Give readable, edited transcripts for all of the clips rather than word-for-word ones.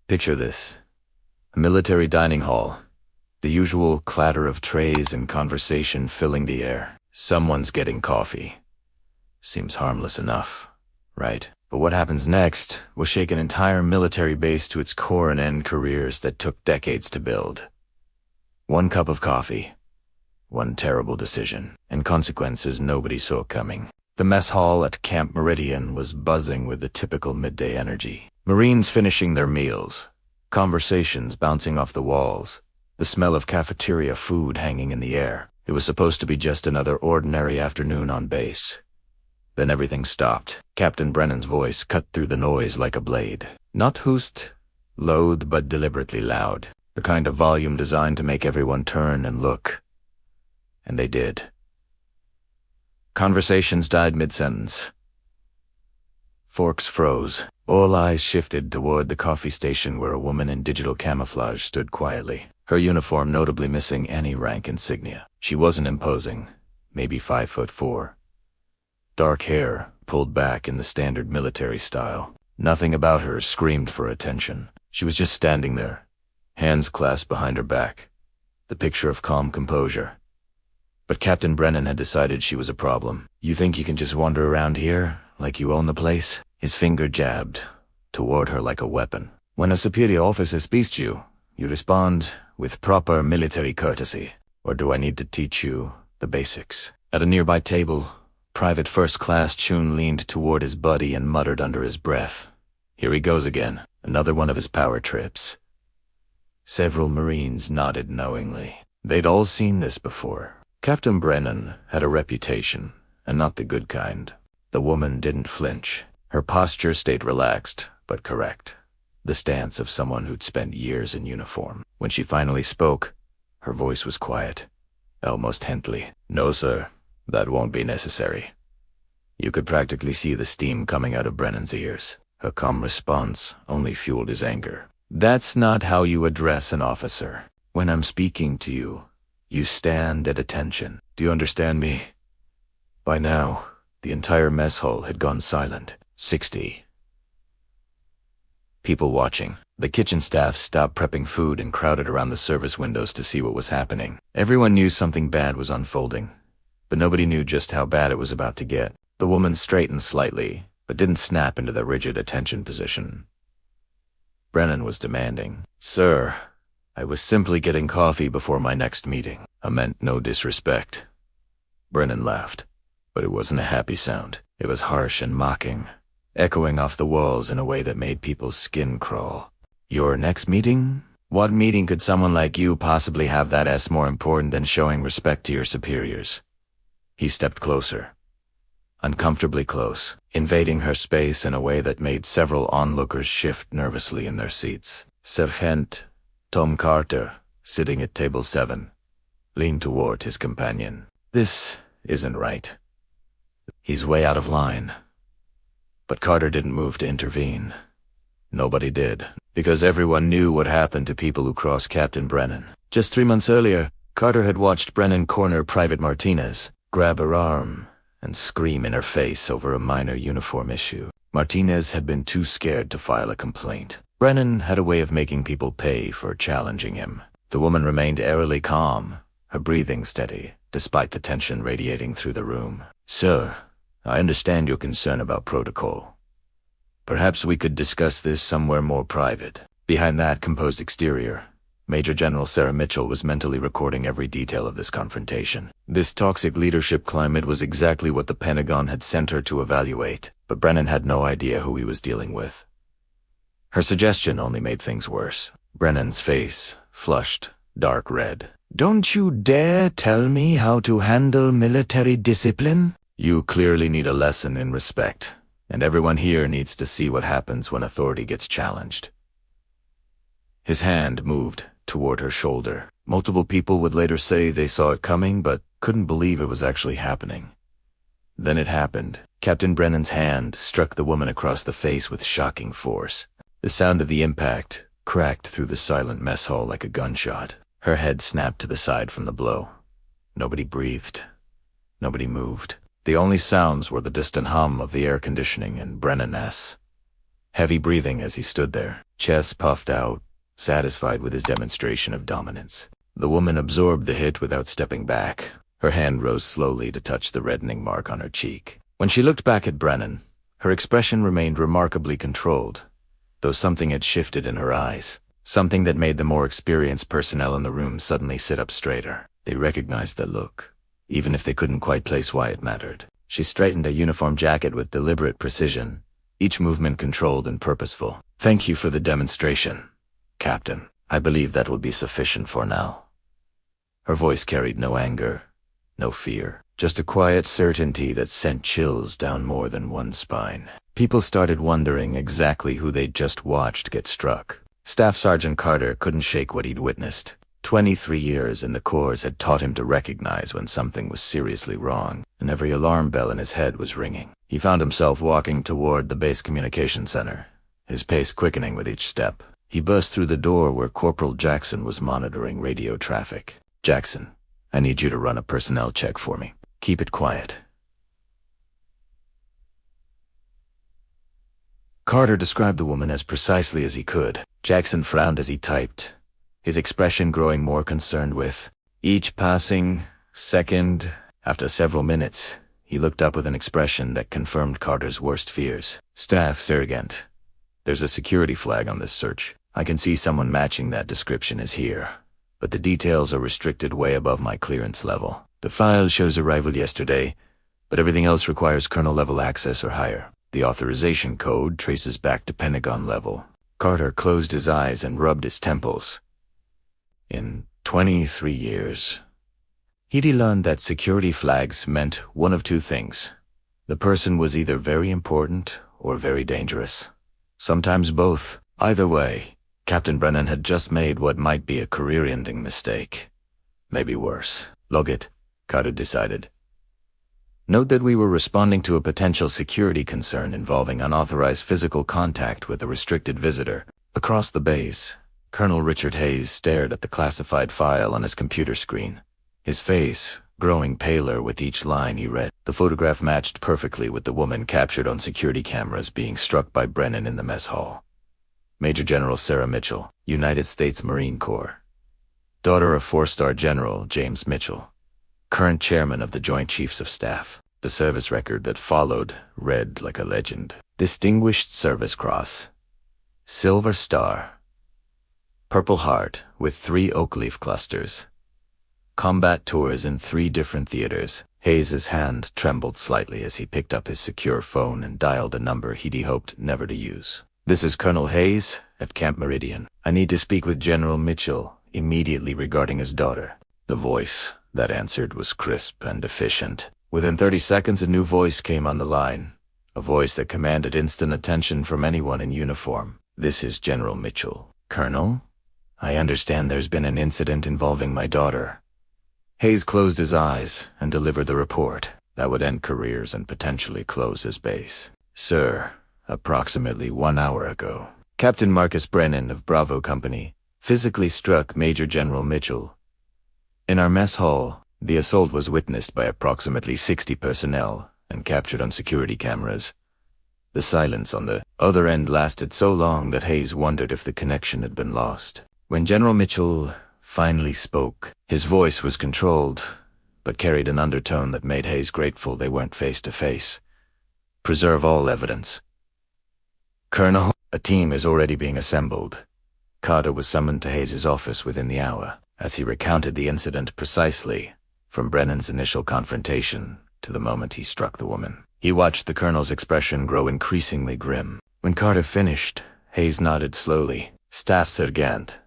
Picture this. A military dining hall. The usual clatter of trays and conversation filling the air. Someone's getting coffee. Seems harmless enough, right? But what happens next will shake an entire military base to its core and end careers that took decades to build. One cup of coffee. One terrible decision, and consequences nobody saw coming. The mess hall at Camp Meridian was buzzing with the typical midday energy. Marines finishing their meals, conversations bouncing off the walls, the smell of cafeteria food hanging in the air. It was supposed to be just another ordinary afternoon on base. Then everything stopped. Captain Brennan's voice cut through the noise like a blade. Not hoost, loud but deliberately loud. The kind of volume designed to make everyone turn and look. And they did. Conversations died mid-sentence. Forks froze. All eyes shifted toward the coffee station where a woman in digital camouflage stood quietly, her uniform notably missing any rank insignia. She wasn't imposing, maybe 5'4". Dark hair, pulled back in the standard military style. Nothing about her screamed for attention. She was just standing there, hands clasped behind her back, the picture of calm composure. But Captain Brennan had decided she was a problem. You think you can just wander around here, like you own the place? His finger jabbed toward her like a weapon. When a superior officer speaks to you, you respond with proper military courtesy. Or do I need to teach you the basics? At a nearby table, Private First Class Chun leaned toward his buddy and muttered under his breath. Here he goes again, another one of his power trips. Several Marines nodded knowingly. They'd all seen this before. Captain Brennan had a reputation, and not the good kind. The woman didn't flinch. Her posture stayed relaxed, but correct. The stance of someone who'd spent years in uniform. When she finally spoke, her voice was quiet, almost gently. No, sir, that won't be necessary. You could practically see the steam coming out of Brennan's ears. Her calm response only fueled his anger. That's not how you address an officer. When I'm speaking to you, you stand at attention. Do you understand me? By now, the entire mess hall had gone silent. 60 people watching. The kitchen staff stopped prepping food and crowded around the service windows to see what was happening. Everyone knew something bad was unfolding, but nobody knew just how bad it was about to get. The woman straightened slightly, but didn't snap into the rigid attention position. Brennan was demanding. Sir, I was simply getting coffee before my next meeting. I meant no disrespect. Brennan laughed, but it wasn't a happy sound. It was harsh and mocking, echoing off the walls in a way that made people's skin crawl. Your next meeting? What meeting could someone like you possibly have that as more important than showing respect to your superiors? He stepped closer, uncomfortably close, invading her space in a way that made several onlookers shift nervously in their seats. Sergeant Tom Carter, sitting at table 7, leaned toward his companion. This isn't right. He's way out of line. But Carter didn't move to intervene. Nobody did, because everyone knew what happened to people who crossed Captain Brennan. Just 3 months earlier, Carter had watched Brennan corner Private Martinez, grab her arm, and scream in her face over a minor uniform issue. Martinez had been too scared to file a complaint. Brennan had a way of making people pay for challenging him. The woman remained airily calm, her breathing steady, despite the tension radiating through the room. Sir, I understand your concern about protocol. Perhaps we could discuss this somewhere more private. Behind that composed exterior, Major General Sarah Mitchell was mentally recording every detail of this confrontation. This toxic leadership climate was exactly what the Pentagon had sent her to evaluate, but Brennan had no idea who he was dealing with. Her suggestion only made things worse. Brennan's face flushed, dark red. Don't you dare tell me how to handle military discipline? You clearly need a lesson in respect, and everyone here needs to see what happens when authority gets challenged. His hand moved toward her shoulder. Multiple people would later say they saw it coming, but couldn't believe it was actually happening. Then it happened. Captain Brennan's hand struck the woman across the face with shocking force. The sound of the impact cracked through the silent mess hall like a gunshot. Her head snapped to the side from the blow. Nobody breathed. Nobody moved. The only sounds were the distant hum of the air conditioning and Brennan's heavy breathing as he stood there, chest puffed out, satisfied with his demonstration of dominance. The woman absorbed the hit without stepping back. Her hand rose slowly to touch the reddening mark on her cheek. When she looked back at Brennan, her expression remained remarkably controlled, though something had shifted in her eyes, something that made the more experienced personnel in the room suddenly sit up straighter. They recognized the look, even if they couldn't quite place why it mattered. She straightened a uniform jacket with deliberate precision, each movement controlled and purposeful. "Thank you for the demonstration, Captain. I believe that will be sufficient for now." Her voice carried no anger, no fear, just a quiet certainty that sent chills down more than one spine. People started wondering exactly who they'd just watched get struck. Staff Sergeant Carter couldn't shake what he'd witnessed. 23 years in the Corps had taught him to recognize when something was seriously wrong, and every alarm bell in his head was ringing. He found himself walking toward the base communication center, his pace quickening with each step. He burst through the door where Corporal Jackson was monitoring radio traffic. "Jackson, I need you to run a personnel check for me. Keep it quiet." Carter described the woman as precisely as he could. Jackson frowned as he typed, his expression growing more concerned with each passing second. After several minutes, he looked up with an expression that confirmed Carter's worst fears. "Staff Sergeant, there's a security flag on this search. I can see someone matching that description is here, but the details are restricted way above my clearance level. The file shows arrival yesterday, but everything else requires colonel-level access or higher. The authorization code traces back to Pentagon level." Carter closed his eyes and rubbed his temples. In 23 years, he'd learned that security flags meant one of two things. The person was either very important or very dangerous. Sometimes both. Either way, Captain Brennan had just made what might be a career-ending mistake. Maybe worse. "Log it," Carter decided. "Note that we were responding to a potential security concern involving unauthorized physical contact with a restricted visitor." Across the base, Colonel Richard Hayes stared at the classified file on his computer screen, his face growing paler with each line he read. The photograph matched perfectly with the woman captured on security cameras being struck by Brennan in the mess hall. Major General Sarah Mitchell, United States Marine Corps, daughter of 4-star General James Mitchell, current chairman of the Joint Chiefs of Staff. The service record that followed read like a legend. Distinguished Service Cross, Silver Star, Purple Heart with 3 oak leaf clusters, combat tours in 3 different theaters. Hayes's hand trembled slightly as he picked up his secure phone and dialed a number he'd hoped never to use. "This is Colonel Hayes at Camp Meridian. I need to speak with General Mitchell immediately regarding his daughter." The voice that answered was crisp and efficient. Within 30 seconds, a new voice came on the line, a voice that commanded instant attention from anyone in uniform. "This is General Mitchell. Colonel, I understand there's been an incident involving my daughter." Hayes closed his eyes and delivered the report that would end careers and potentially close his base. "Sir, approximately 1 hour ago, Captain Marcus Brennan of Bravo Company physically struck Major General Mitchell. In our mess hall, the assault was witnessed by approximately 60 personnel and captured on security cameras." The silence on the other end lasted so long that Hayes wondered if the connection had been lost. When General Mitchell finally spoke, his voice was controlled, but carried an undertone that made Hayes grateful they weren't face to face. "Preserve all evidence. Colonel, a team is already being assembled." Carter was summoned to Hayes's office within the hour, as he recounted the incident precisely, from Brennan's initial confrontation to the moment he struck the woman. He watched the colonel's expression grow increasingly grim. When Carter finished, Hayes nodded slowly. "Staff Sergeant,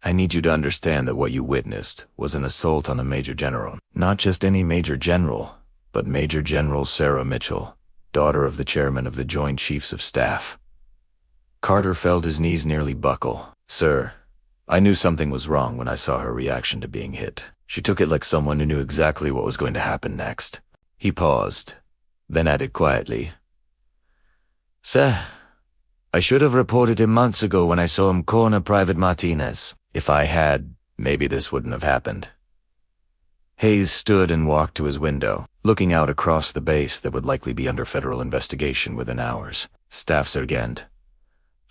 I need you to understand that what you witnessed was an assault on a major general. Not just any major general, but Major General Sarah Mitchell, daughter of the chairman of the Joint Chiefs of Staff." Carter felt his knees nearly buckle. "Sir, I knew something was wrong when I saw her reaction to being hit. She took it like someone who knew exactly what was going to happen next." He paused, then added quietly, "Sir, I should have reported him months ago when I saw him corner Private Martinez. If I had, maybe this wouldn't have happened." Hayes stood and walked to his window, looking out across the base that would likely be under federal investigation within hours. "Staff Sergeant,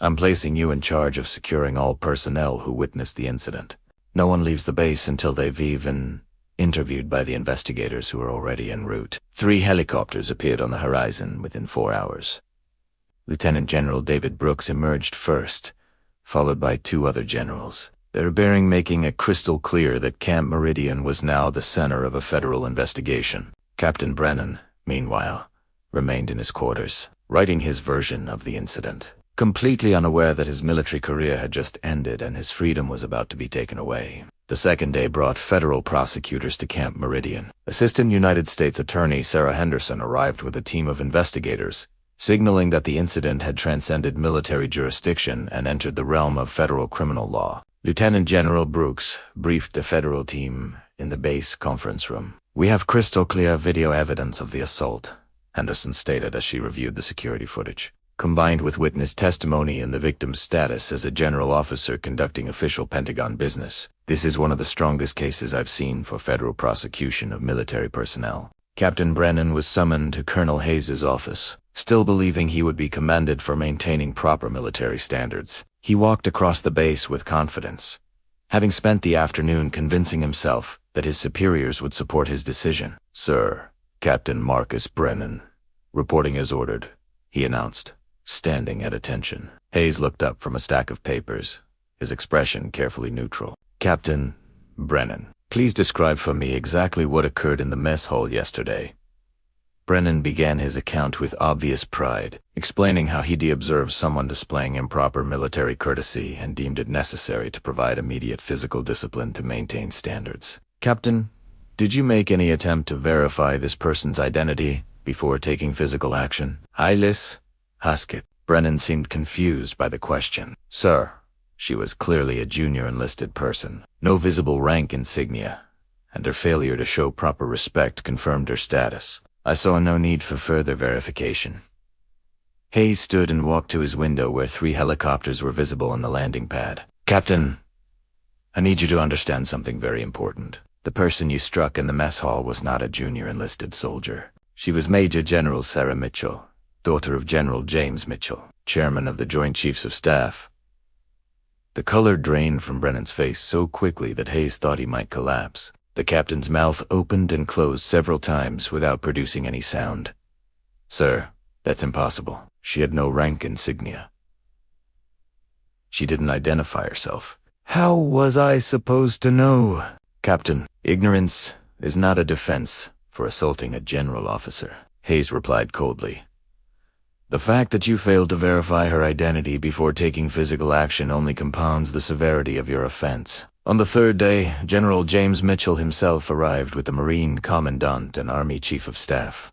I'm placing you in charge of securing all personnel who witnessed the incident. No one leaves the base until they've even interviewed by the investigators who are already en route. 3 helicopters appeared on the horizon within 4 hours. Lieutenant General David Brooks emerged first, followed by 2 other generals, their bearing making it crystal clear that Camp Meridian was now the center of a federal investigation. Captain Brennan, meanwhile, remained in his quarters, writing his version of the incident, completely unaware that his military career had just ended and his freedom was about to be taken away. The second day brought federal prosecutors to Camp Meridian. Assistant United States Attorney Sarah Henderson arrived with a team of investigators, signaling that the incident had transcended military jurisdiction and entered the realm of federal criminal law. Lieutenant General Brooks briefed the federal team in the base conference room. "We have crystal clear video evidence of the assault," Henderson stated as she reviewed the security footage. "Combined with witness testimony and the victim's status as a general officer conducting official Pentagon business, this is one of the strongest cases I've seen for federal prosecution of military personnel." Captain Brennan was summoned to Colonel Hayes' office, still believing he would be commended for maintaining proper military standards. He walked across the base with confidence, having spent the afternoon convincing himself that his superiors would support his decision. "Sir, Captain Marcus Brennan, reporting as ordered," he announced, standing at attention. Hayes looked up from a stack of papers, his expression carefully neutral. "Captain Brennan, please describe for me exactly what occurred in the mess hall yesterday." Brennan began his account with obvious pride, explaining how he'd observed someone displaying improper military courtesy and deemed it necessary to provide immediate physical discipline to maintain standards. "Captain, did you make any attempt to verify this person's identity before taking physical action?" "Hylas Haskett." Brennan seemed confused by the question. "Sir, she was clearly a junior enlisted person, no visible rank insignia, and her failure to show proper respect confirmed her status. I saw no need for further verification." Hayes stood and walked to his window where 3 helicopters were visible on the landing pad. "Captain, I need you to understand something very important. The person you struck in the mess hall was not a junior enlisted soldier. She was Major General Sarah Mitchell, daughter of General James Mitchell, chairman of the Joint Chiefs of Staff." The color drained from Brennan's face so quickly that Hayes thought he might collapse. The captain's mouth opened and closed several times without producing any sound. "Sir, that's impossible. She had no rank insignia. She didn't identify herself." "How was I supposed to know?" "Captain, ignorance is not a defense for assaulting a general officer," Hayes replied coldly. "The fact that you failed to verify her identity before taking physical action only compounds the severity of your offense. On the 3rd day, General James Mitchell himself arrived with the Marine Commandant and Army Chief of Staff.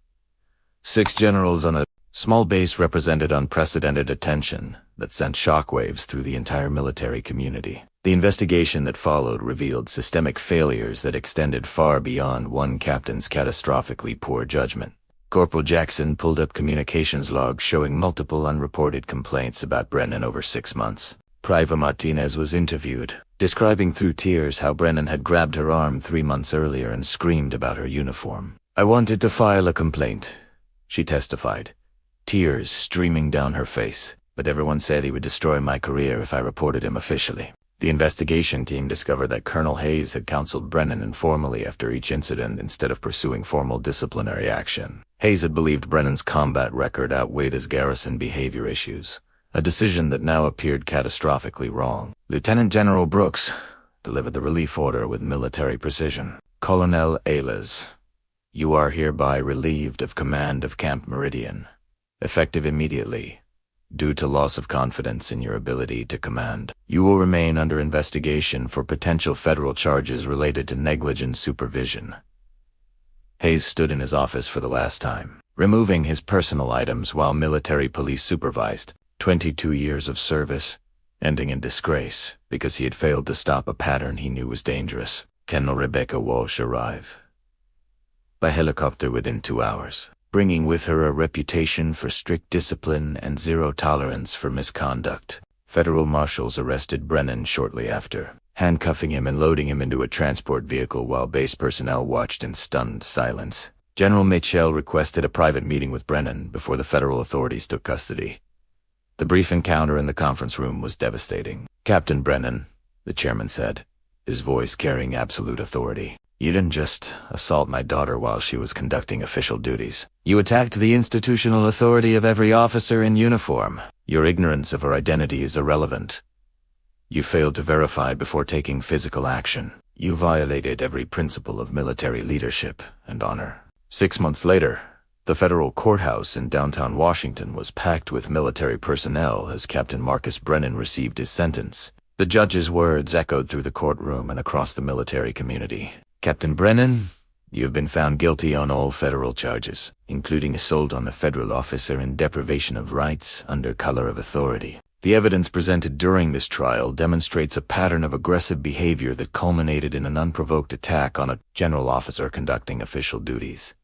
6 generals on a small base represented unprecedented attention that sent shockwaves through the entire military community. The investigation that followed revealed systemic failures that extended far beyond one captain's catastrophically poor judgment. Corporal Jackson pulled up communications logs showing multiple unreported complaints about Brennan over 6 months. Private Martinez was interviewed, describing through tears how Brennan had grabbed her arm 3 months earlier and screamed about her uniform. "I wanted to file a complaint," she testified, tears streaming down her face, "but everyone said he would destroy my career if I reported him officially." The investigation team discovered that Colonel Hayes had counseled Brennan informally after each incident instead of pursuing formal disciplinary action. Hayes had believed Brennan's combat record outweighed his garrison behavior issues, a decision that now appeared catastrophically wrong. Lieutenant General Brooks delivered the relief order with military precision. "Colonel Ayles, you are hereby relieved of command of Camp Meridian, effective immediately. Due to loss of confidence in your ability to command, you will remain under investigation for potential federal charges related to negligent supervision." Hayes stood in his office for the last time, removing his personal items while military police supervised. 22 years of service, ending in disgrace because he had failed to stop a pattern he knew was dangerous. Colonel Rebecca Walsh arrive by helicopter within 2 hours, bringing with her a reputation for strict discipline and zero tolerance for misconduct. Federal marshals arrested Brennan shortly after, handcuffing him and loading him into a transport vehicle while base personnel watched in stunned silence. General Mitchell requested a private meeting with Brennan before the federal authorities took custody. The brief encounter in the conference room was devastating. "Captain Brennan," the chairman said, his voice carrying absolute authority, "you didn't just assault my daughter while she was conducting official duties. You attacked the institutional authority of every officer in uniform. Your ignorance of her identity is irrelevant. You failed to verify before taking physical action. You violated every principle of military leadership and honor." 6 months later, the federal courthouse in downtown Washington was packed with military personnel as Captain Marcus Brennan received his sentence. The judge's words echoed through the courtroom and across the military community. "Captain Brennan, you have been found guilty on all federal charges, including assault on a federal officer and deprivation of rights under color of authority." The evidence presented during this trial demonstrates a pattern of aggressive behavior that culminated in an unprovoked attack on a general officer conducting official duties.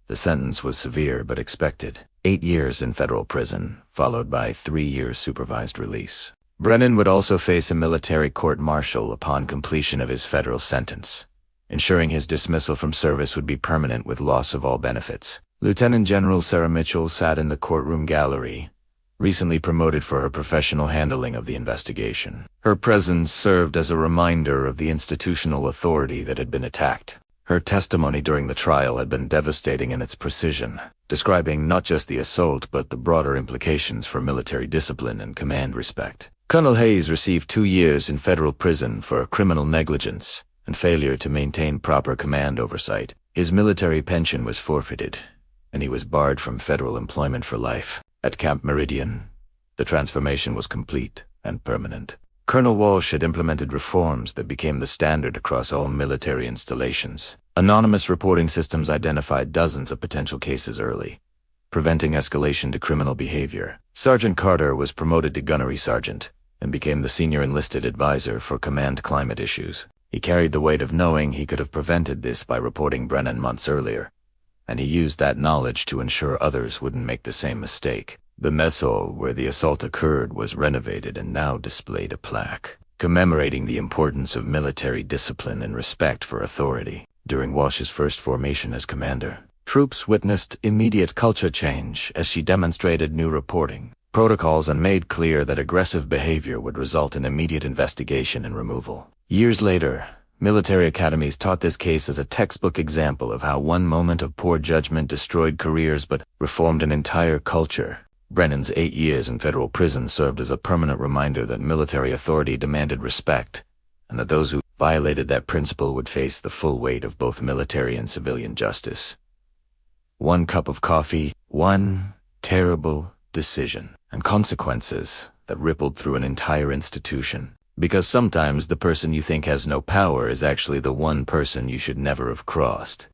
The sentence was severe but expected: 8 years in federal prison, followed by 3 years supervised release. Brennan would also face a military court-martial upon completion of his federal sentence, ensuring his dismissal from service would be permanent with loss of all benefits. Lieutenant General Sarah Mitchell sat in the courtroom gallery, recently promoted for her professional handling of the investigation. Her presence served as a reminder of the institutional authority that had been attacked. Her testimony during the trial had been devastating in its precision, describing not just the assault but the broader implications for military discipline and command respect. Colonel Hayes received 2 years in federal prison for criminal negligence and failure to maintain proper command oversight. His military pension was forfeited, and he was barred from federal employment for life. At Camp Meridian, the transformation was complete and permanent. Colonel Walsh had implemented reforms that became the standard across all military installations. Anonymous reporting systems identified dozens of potential cases early, preventing escalation to criminal behavior. Sergeant Carter was promoted to gunnery sergeant and became the senior enlisted advisor for command climate issues. He carried the weight of knowing he could have prevented this by reporting Brennan months earlier, and he used that knowledge to ensure others wouldn't make the same mistake. The mess hall where the assault occurred was renovated and now displayed a plaque commemorating the importance of military discipline and respect for authority. During Walsh's first formation as commander, troops witnessed immediate culture change as she demonstrated new reporting protocols and made clear that aggressive behavior would result in immediate investigation and removal. Years later, military academies taught this case as a textbook example of how one moment of poor judgment destroyed careers but reformed an entire culture. Brennan's 8 years in federal prison served as a permanent reminder that military authority demanded respect, and that those who violated that principle would face the full weight of both military and civilian justice. One cup of coffee, one terrible decision, and consequences that rippled through an entire institution. Because sometimes the person you think has no power is actually the one person you should never have crossed.